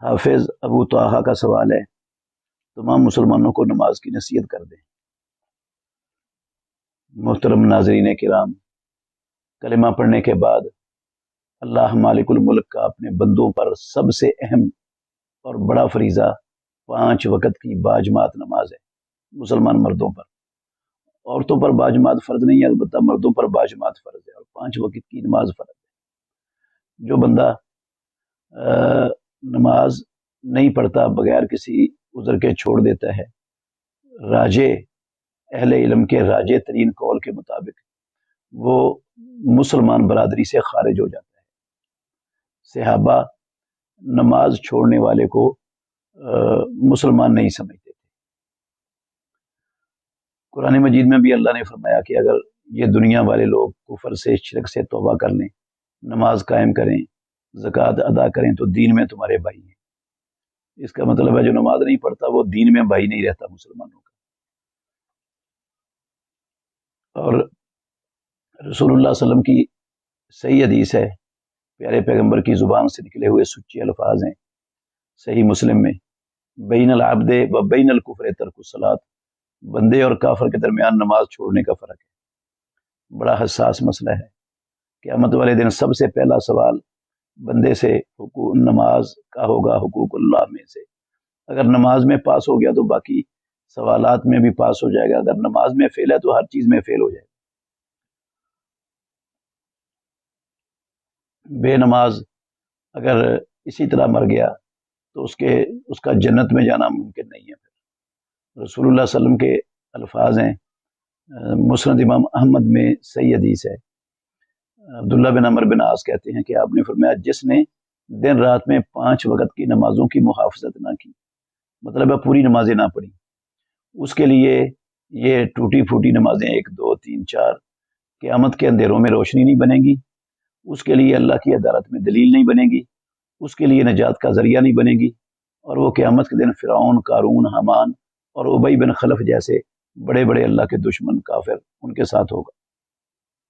حافظ ابو طاہا کا سوال ہے، تمام مسلمانوں کو نماز کی نصیحت کر دیں۔ محترم ناظرین کرام، کلمہ پڑھنے کے بعد اللہ مالک الملک کا اپنے بندوں پر سب سے اہم اور بڑا فریضہ 5 وقت کی باجماعت نماز ہے۔ مسلمان مردوں پر، عورتوں پر باجماعت فرض نہیں ہے، البتہ مردوں پر باجماعت فرض ہے، اور 5 وقت کی نماز فرض ہے۔ جو بندہ نماز نہیں پڑھتا، بغیر کسی عذر کے چھوڑ دیتا ہے، راجے اہل علم کے راجے ترین قول کے مطابق وہ مسلمان برادری سے خارج ہو جاتا ہے۔ صحابہ نماز چھوڑنے والے کو مسلمان نہیں سمجھتے تھے۔ قرآن مجید میں بھی اللہ نے فرمایا کہ اگر یہ دنیا والے لوگ کفر سے، شرک سے توبہ کر لیں، نماز قائم کریں، زکوٰۃ ادا کریں تو دین میں تمہارے بھائی ہیں۔ اس کا مطلب ہے جو نماز نہیں پڑھتا وہ دین میں بھائی نہیں رہتا مسلمانوں کا۔ اور رسول اللہ صلی اللہ علیہ وسلم کی صحیح حدیث ہے، پیارے پیغمبر کی زبان سے نکلے ہوئے سچے الفاظ ہیں، صحیح مسلم میں، بین العبد و بین الکفر ترک الصلاۃ، بندے اور کافر کے درمیان نماز چھوڑنے کا فرق ہے۔ بڑا حساس مسئلہ ہے۔ قیامت والے دن سب سے پہلا سوال بندے سے حقوق نماز کا ہوگا، حقوق اللہ میں سے۔ اگر نماز میں پاس ہو گیا تو باقی سوالات میں بھی پاس ہو جائے گا، اگر نماز میں فیل ہے تو ہر چیز میں فیل ہو جائے گا۔ بے نماز اگر اسی طرح مر گیا تو اس کا جنت میں جانا ممکن نہیں ہے۔ پھر رسول اللہ صلی اللہ علیہ وسلم کے الفاظ ہیں، مسند امام احمد میں صحیح حدیث ہے، عبداللہ بن عمر بن عاص کہتے ہیں کہ آپ نے فرمایا جس نے دن رات میں 5 وقت کی نمازوں کی محافظت نہ کی، مطلب ہے پوری نمازیں نہ پڑھی، اس کے لیے یہ ٹوٹی پھوٹی نمازیں 1 2 3 4 قیامت کے اندھیروں میں روشنی نہیں بنے گی، اس کے لیے اللہ کی عدالت میں دلیل نہیں بنے گی، اس کے لیے نجات کا ذریعہ نہیں بنے گی، اور وہ قیامت کے دن فرعون، قارون، حامان اور ابی بن خلف جیسے بڑے بڑے اللہ کے دشمن کافر ان کے ساتھ ہوگا۔